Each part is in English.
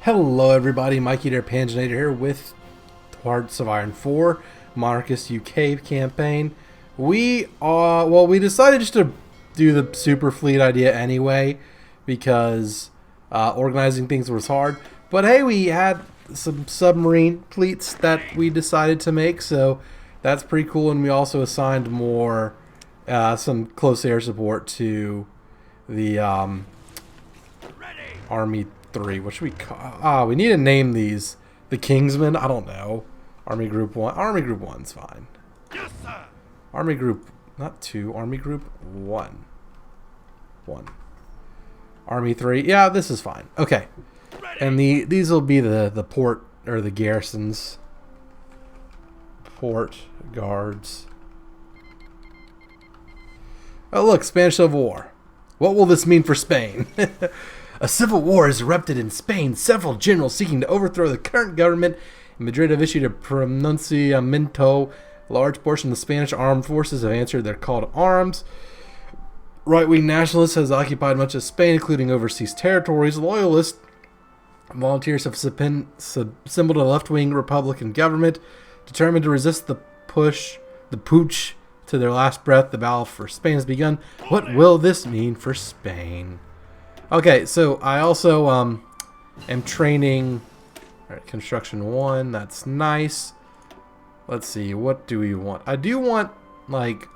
Hello everybody, Mikey there, Panzernator here with Hearts of Iron 4, Monarchist UK campaign. We decided just to do the super fleet idea anyway, because organizing things was hard. But hey, we had some submarine fleets that we decided to make, so that's pretty cool. And we also assigned more, some close air support to the Army 3. What should we call? We need to name these. The Kingsmen? I don't know. Army Group 1. Army Group 1's fine. Yes, sir. Army Group, not 2. Army Group 1. 1. Army 3. Yeah, this is fine. Okay. And these will be the port, or the garrisons. Port guards. Oh look, Spanish Civil War. What will this mean for Spain? A civil war has erupted in Spain. Several generals seeking to overthrow the current government in Madrid have issued a pronunciamiento. A large portion of the Spanish armed forces have answered their call to arms. Right-wing nationalists has occupied much of Spain, including overseas territories. Loyalist volunteers have assembled a left-wing Republican government, determined to resist the putsch to their last breath. The battle for Spain has begun. What will this mean for Spain? Okay, so I also am training. All right, construction 1. That's nice. Let's see. What do we want? I do want like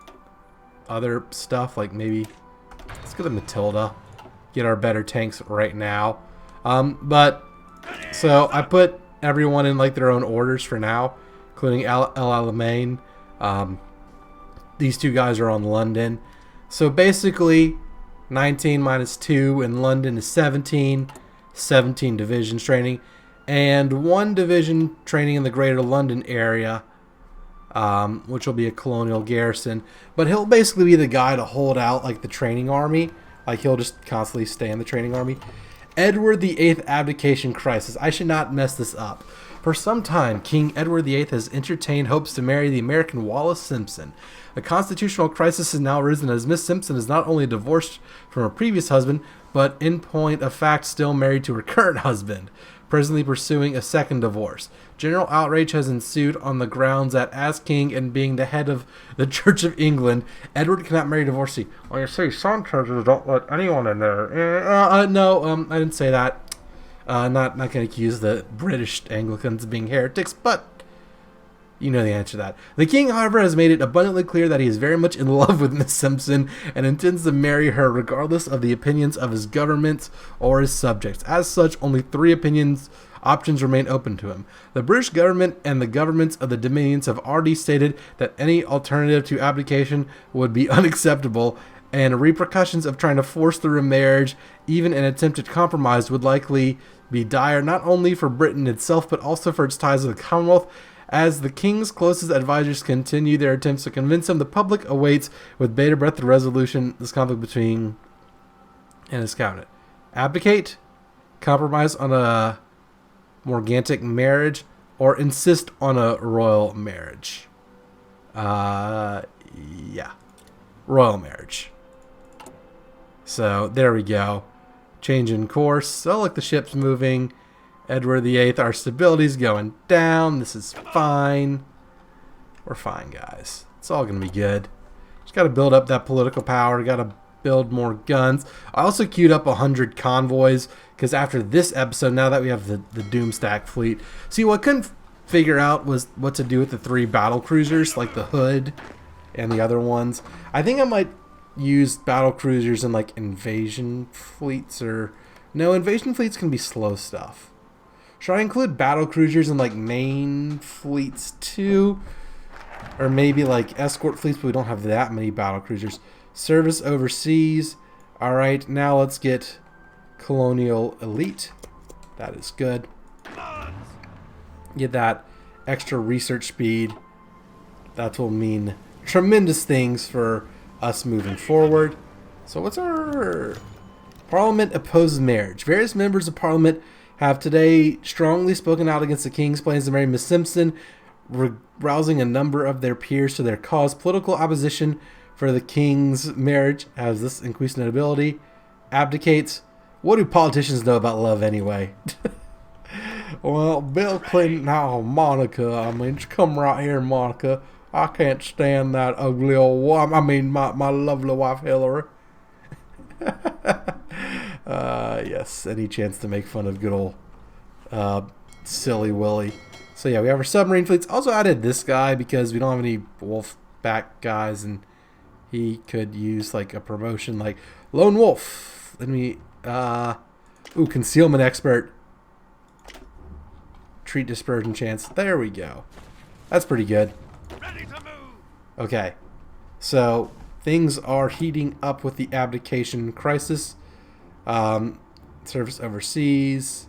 other stuff, like maybe let's go to Matilda. Get our better tanks right now. But so I put everyone in like their own orders for now, including El Alamein. These two guys are on London. So basically 19 minus 2 in London is 17. 17 divisions training. And 1 division training in the greater London area, which will be a colonial garrison. But he'll basically be the guy to hold out like the training army. Like he'll just constantly stay in the training army. Edward VIII abdication crisis. I should not mess this up. For some time, King Edward VIII has entertained hopes to marry the American Wallis Simpson. A constitutional crisis has now arisen as Miss Simpson is not only divorced from her previous husband, but in point of fact still married to her current husband, presently pursuing a second divorce. General outrage has ensued on the grounds that as king and being the head of the Church of England, Edward cannot marry a divorcee. Well, you see, some churches don't let anyone in there. No, I didn't say that. Not going to accuse the British Anglicans of being heretics, but you know the answer to that. The king, however, has made it abundantly clear that he is very much in love with Miss Simpson and intends to marry her regardless of the opinions of his government or his subjects. As such, only 3 options remain open to him. The British government and the governments of the dominions have already stated that any alternative to abdication would be unacceptable, and repercussions of trying to force through a marriage, even an attempted compromise, would likely be dire not only for Britain itself but also for its ties with the Commonwealth. As the king's closest advisors continue their attempts to convince him, the public awaits with bated breath the resolution this conflict between and his cabinet. Abdicate, compromise on a morgantic marriage, or insist on a royal marriage. Yeah, royal marriage. So there we go. Change in course. Oh look, the ship's moving. Edward VIII, our stability's going down. This is fine. We're fine, guys. It's all going to be good. Just got to build up that political power. Got to build more guns. I also queued up 100 convoys because after this episode, now that we have the Doomstack fleet. See, what I couldn't figure out was what to do with the 3 battle cruisers, like the Hood and the other ones. I think I might use battle cruisers in like invasion fleets, or no, invasion fleets can be slow stuff. Should I include battle cruisers in like main fleets too? Or maybe like escort fleets, but we don't have that many battle cruisers. Service overseas. Alright, now let's get colonial elite. That is good. Get that extra research speed. That will mean tremendous things for us moving forward. So what's our... Parliament opposes marriage. Various members of Parliament have today strongly spoken out against the king's plans to marry Miss Simpson, rousing a number of their peers to their cause. Political opposition for the king's marriage has this increased notability. Abdicates. What do politicians know about love anyway? Well, Bill Clinton, now Monica. I mean, just come right here, Monica. I can't stand that ugly old wife. I mean, my lovely wife, Hillary. Yes, any chance to make fun of good old Silly Willy. So yeah, we have our submarine fleets. Also added this guy because we don't have any wolf back guys, and he could use like a promotion like Lone Wolf. Let me concealment expert. Treat dispersion chance. There we go. That's pretty good. Ready to move. Okay. So things are heating up with the abdication crisis. Service overseas.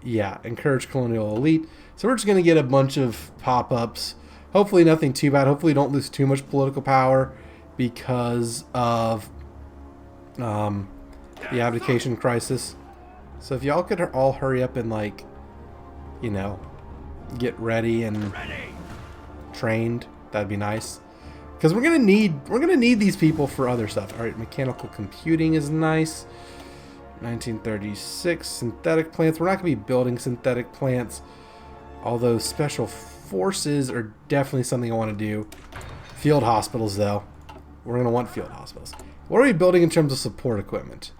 Yeah, encourage colonial elite. So we're just going to get a bunch of pop-ups. Hopefully nothing too bad. Hopefully don't lose too much political power because of the abdication crisis. So if y'all could all hurry up and, like, you know, get ready and trained, that'd be nice. Because we're gonna need these people for other stuff. All right, mechanical computing is nice. 1936 synthetic plants. We're not gonna be building synthetic plants, although special forces are definitely something I want to do. Field hospitals, though, we're gonna want field hospitals. What are we building in terms of support equipment?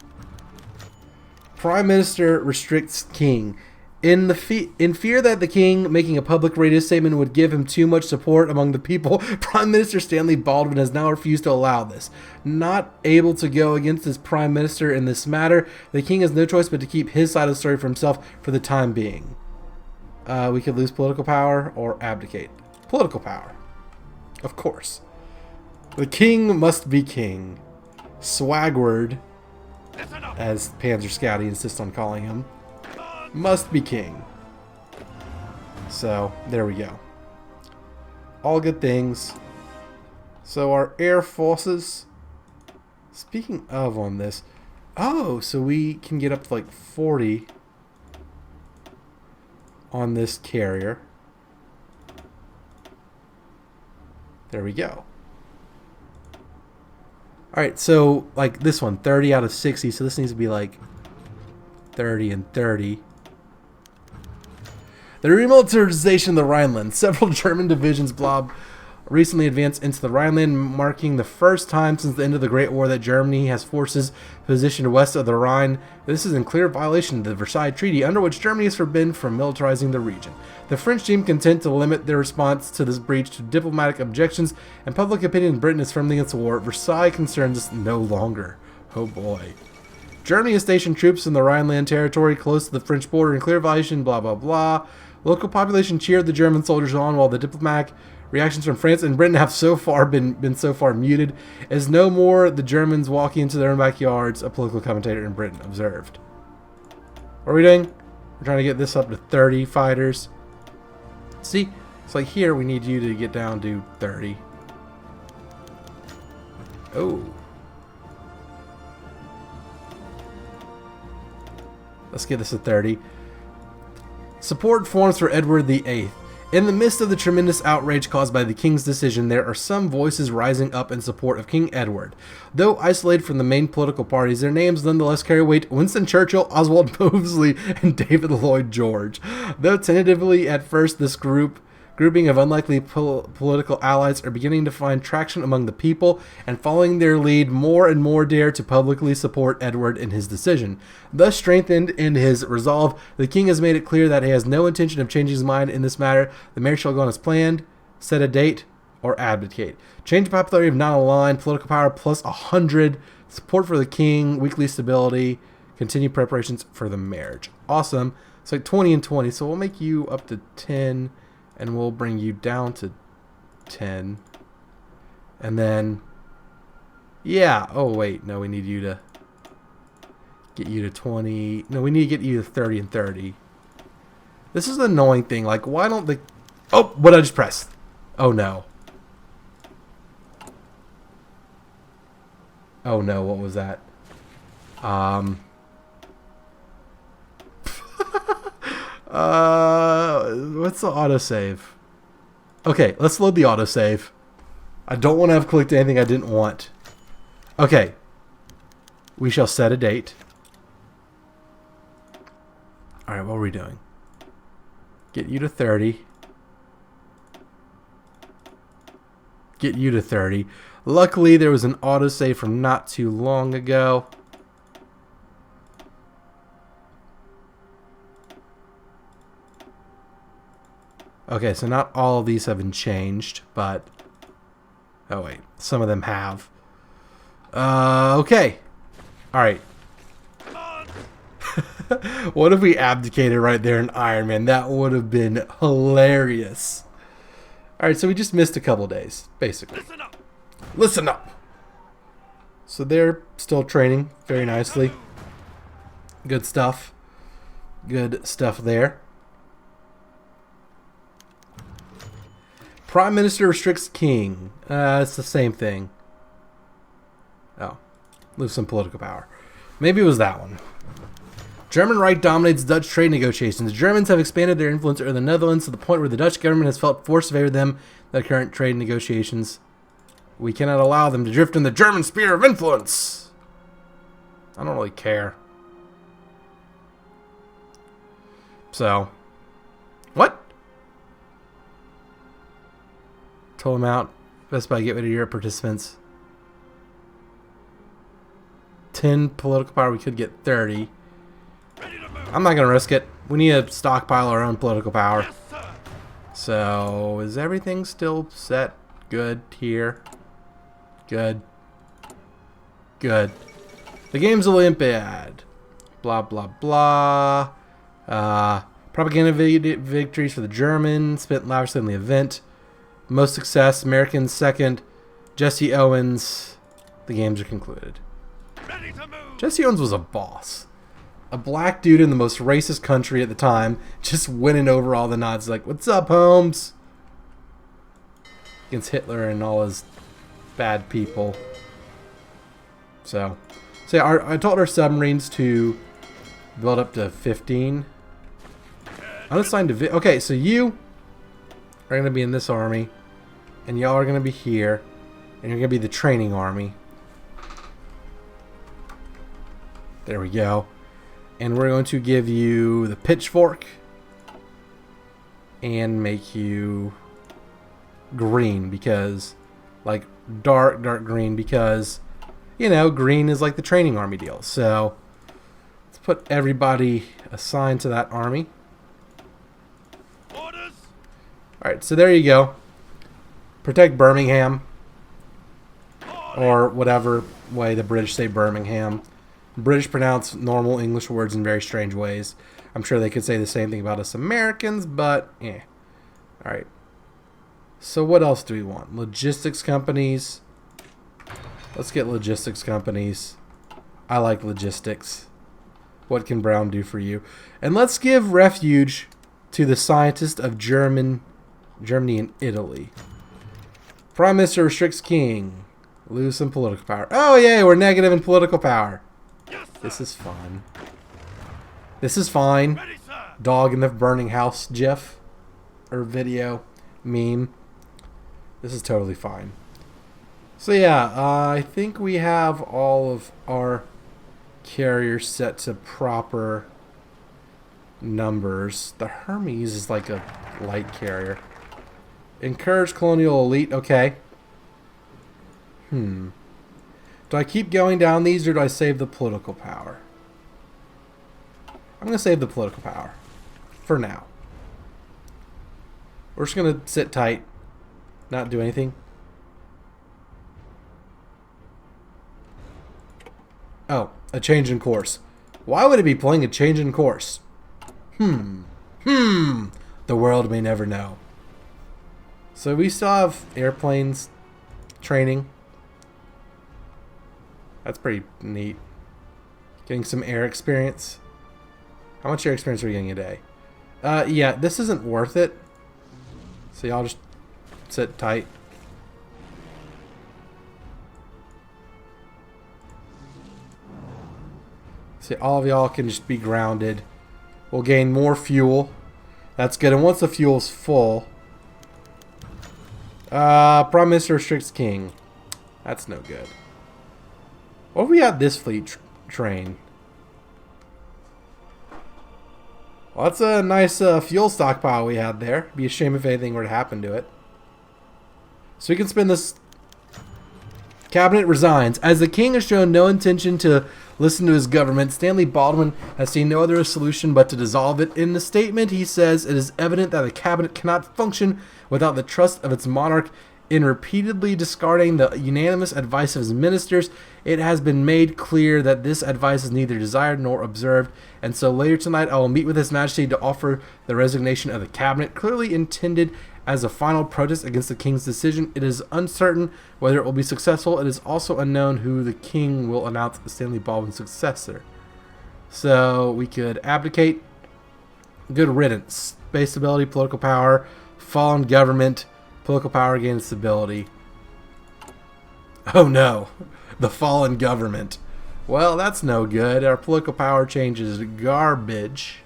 Prime Minister restricts King. In fear that the king making a public radio statement would give him too much support among the people, Prime Minister Stanley Baldwin has now refused to allow this. Not able to go against his prime minister in this matter, the king has no choice but to keep his side of the story for himself for the time being. We could lose political power or abdicate. Political power. Of course. The king must be king. Swagward, as Panzer Scouty insists on calling him, must be king. So, there we go. All good things. So our air forces, speaking of on this, oh, so we can get up to like 40 on this carrier. There we go. Alright, so like this one, 30 out of 60, so this needs to be like 30 and 30. The remilitarization of the Rhineland. Several German divisions recently advanced into the Rhineland, marking the first time since the end of the Great War that Germany has forces positioned west of the Rhine. This is in clear violation of the Versailles Treaty, under which Germany is forbidden from militarizing the region. The French seem content to limit their response to this breach to diplomatic objections, and public opinion in Britain is firmly against the war. Versailles concerns us no longer. Oh boy. Germany has stationed troops in the Rhineland territory close to the French border in clear violation, blah blah blah. Local population cheered the German soldiers on, while the diplomatic reactions from France and Britain have so far been so far muted, as no more the Germans walking into their own backyards, a political commentator in Britain observed. What are we doing? We're trying to get this up to 30 fighters. See, it's like here we need you to get down to 30. Oh. Let's get this to 30. Support forms for Edward VIII. In the midst of the tremendous outrage caused by the king's decision, there are some voices rising up in support of King Edward. Though isolated from the main political parties, their names nonetheless carry weight. Winston Churchill, Oswald Mosley, and David Lloyd George. Though tentatively at first, this grouping of unlikely political allies are beginning to find traction among the people, and following their lead, more and more dare to publicly support Edward in his decision. Thus strengthened in his resolve, the king has made it clear that he has no intention of changing his mind in this matter. The marriage shall go on as planned, set a date, or abdicate. Change in popularity of not aligned, political power plus 100, support for the king, weekly stability, continued preparations for the marriage. Awesome. It's like 20 and 20, so we'll make you up to 10, and we'll bring you down to 10. And then, yeah. Oh, wait. No, we need you to get you to 20. No, we need to get you to 30 and 30. This is an annoying thing. Like, why don't the... Oh, what did I just press? Oh, no. Oh, no. What was that? What's the autosave? Okay, let's load the autosave. I don't want to have clicked anything I didn't want. Okay. We shall set a date. Alright, what are we doing? Get you to 30. Get you to 30. Luckily, there was an autosave from not too long ago. Okay, so not all of these have been changed, but... Oh, wait. Some of them have. Okay. Alright. What if we abdicated right there in Iron Man? That would have been hilarious. Alright, so we just missed a couple days, basically. Listen up. Listen up. So they're still training very nicely. Good stuff. Good stuff there. Prime Minister restricts King. It's the same thing. Oh. Lose some political power. Maybe it was that one. German Reich dominates Dutch trade negotiations. The Germans have expanded their influence over the Netherlands to the point where the Dutch government has felt forced to favor them in the current trade negotiations. We cannot allow them to drift in the German sphere of influence. I don't really care. So. What? Toll them out. Best Buy, get rid of your participants. 10 political power. We could get 30. I'm not going to risk it. We need to stockpile our own political power. So, is everything still set? Good here. Good. Good. The game's Olympiad. Blah, blah, blah. Propaganda victories for the Germans. Spent lavishly on the event. Most success. Americans second. Jesse Owens. The games are concluded. Jesse Owens was a boss. A black dude in the most racist country at the time, just winning over all the Nazis. Like, what's up, Holmes? Against Hitler and all his bad people. So yeah, I told our submarines to build up to 15. Unassigned to... Okay, so you are going to be in this army. And y'all are going to be here. And you're going to be the training army. There we go. And we're going to give you the pitchfork and make you green because, like, dark green because, you know, green is like the training army deal. So let's put everybody assigned to that army. Orders. All right, so there you go. Protect Birmingham, or whatever way the British say Birmingham. British pronounce normal English words in very strange ways. I'm sure they could say the same thing about us Americans, but eh. Alright. So what else do we want? Logistics companies. Let's get logistics companies. I like logistics. What can Brown do for you? And let's give refuge to the scientist of Germany and Italy. Prime Minister restricts King. Lose some political power. Oh, yay, we're negative in political power. This is fun. This is fine. Dog in the burning house gif or video meme. This is totally fine. So yeah, I think we have all of our carriers set to proper numbers. The Hermes is like a light carrier. Encourage colonial elite. Okay. Do I keep going down these or do I save the political power? I'm going to save the political power. For now. We're just going to sit tight. Not do anything. Oh, a change in course. Why would it be playing a change in course? The world may never know. So we still have airplanes training. That's pretty neat. Getting some air experience. How much air experience are we getting a day? Yeah, this isn't worth it. So y'all just sit tight. See, all of y'all can just be grounded. We'll gain more fuel. That's good. And once the fuel's full... Prime Minister restricts King. That's no good. What if we had this fleet train? Well, that's a nice fuel stockpile we had there. Be a shame if anything were to happen to it. So we can spin this. Cabinet resigns. As the king has shown no intention to listen to his government, Stanley Baldwin has seen no other solution but to dissolve it. In the statement, he says it is evident that the cabinet cannot function without the trust of its monarch. In repeatedly discarding the unanimous advice of his ministers, it has been made clear that this advice is neither desired nor observed, and so later tonight I will meet with His Majesty to offer the resignation of the cabinet, clearly intended as a final protest against the king's decision. It is uncertain whether it will be successful. It is also unknown who the king will announce as Stanley Baldwin's successor. So we could abdicate. Good riddance. Base stability, political power, fallen government. Political power gains stability. Oh no, the fallen government. Well, that's no good. Our political power changes to garbage.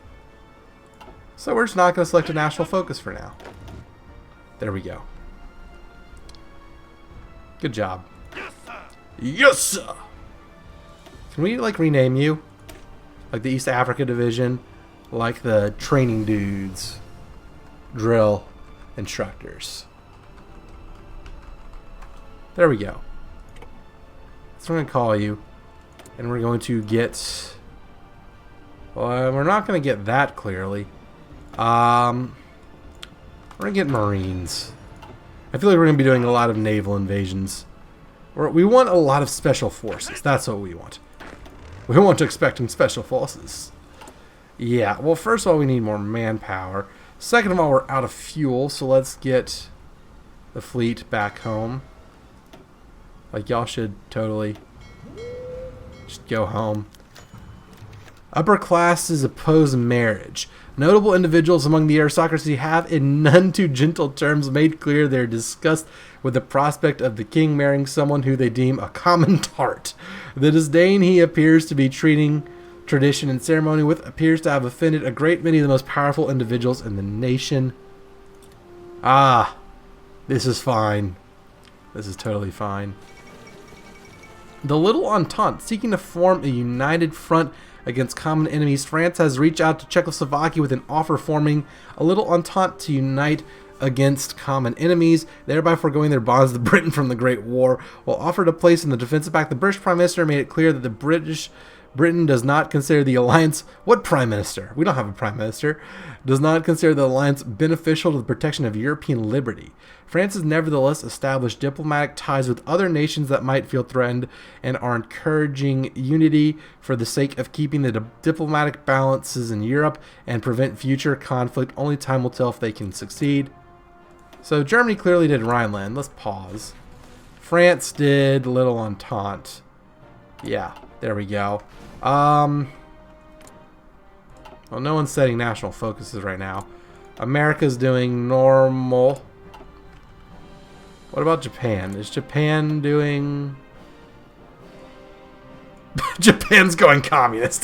So we're just not going to select a national focus for now. There we go. Good job. Yes, sir. Yes, sir. Can we like rename you? Like the East Africa Division, like the training dudes, drill instructors. There we go. So we're going to call you. And we're going to get... Well, we're not going to get that clearly. We're going to get Marines. I feel like we're going to be doing a lot of naval invasions. We want a lot of special forces. That's what we want. We want to expect special forces. Yeah, well, first of all, we need more manpower. Second of all, we're out of fuel, so let's get the fleet back home. Like, y'all should totally just go home. Upper classes oppose marriage. Notable individuals among the aristocracy have, in none too gentle terms, made clear their disgust with the prospect of the king marrying someone who they deem a common tart. The disdain he appears to be treating tradition and ceremony with appears to have offended a great many of the most powerful individuals in the nation. Ah, this is fine. This is totally fine. The Little Entente, seeking to form a united front against common enemies, France has reached out to Czechoslovakia with an offer forming a Little Entente to unite against common enemies, thereby foregoing their bonds to Britain from the Great War. While offered a place in the defensive pact, the British Prime Minister made it clear that Britain does not consider the alliance... What Prime Minister? We don't have a Prime Minister. Does not consider the alliance beneficial to the protection of European liberty. France has nevertheless established diplomatic ties with other nations that might feel threatened and are encouraging unity for the sake of keeping the diplomatic balances in Europe and prevent future conflict. Only time will tell if they can succeed. So Germany clearly did Rhineland. Let's pause. France did Little Entente. Yeah, there we go. Well, no one's setting national focuses right now. America's doing normal. What about Japan? Is Japan doing... Japan's going communist.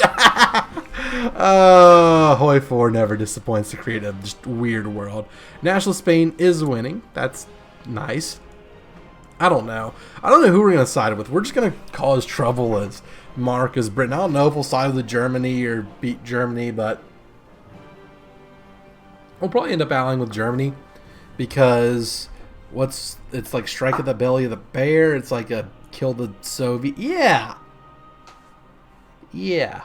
HoI4 never disappoints to create a just weird world. National Spain is winning. That's nice. I don't know. I don't know who we're going to side with. We're just going to cause trouble as Mark as Britain. I don't know if we'll side with Germany or beat Germany, but we'll probably end up allying with Germany because it's like strike at the belly of the bear. It's like a kill the Soviet. Yeah.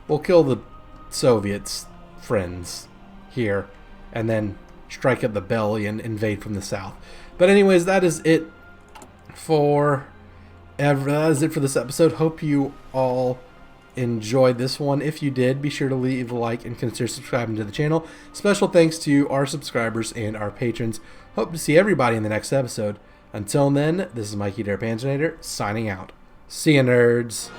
We'll kill the Soviets, friends, here, and then strike at the belly and invade from the south. But anyways, that is it for this episode. Hope you all enjoyed this one. If you did, be sure to leave a like and consider subscribing to the channel. Special thanks to our subscribers and our patrons. Hope to see everybody in the next episode. Until then, this is Mikey Panzernator signing out. See ya, nerds.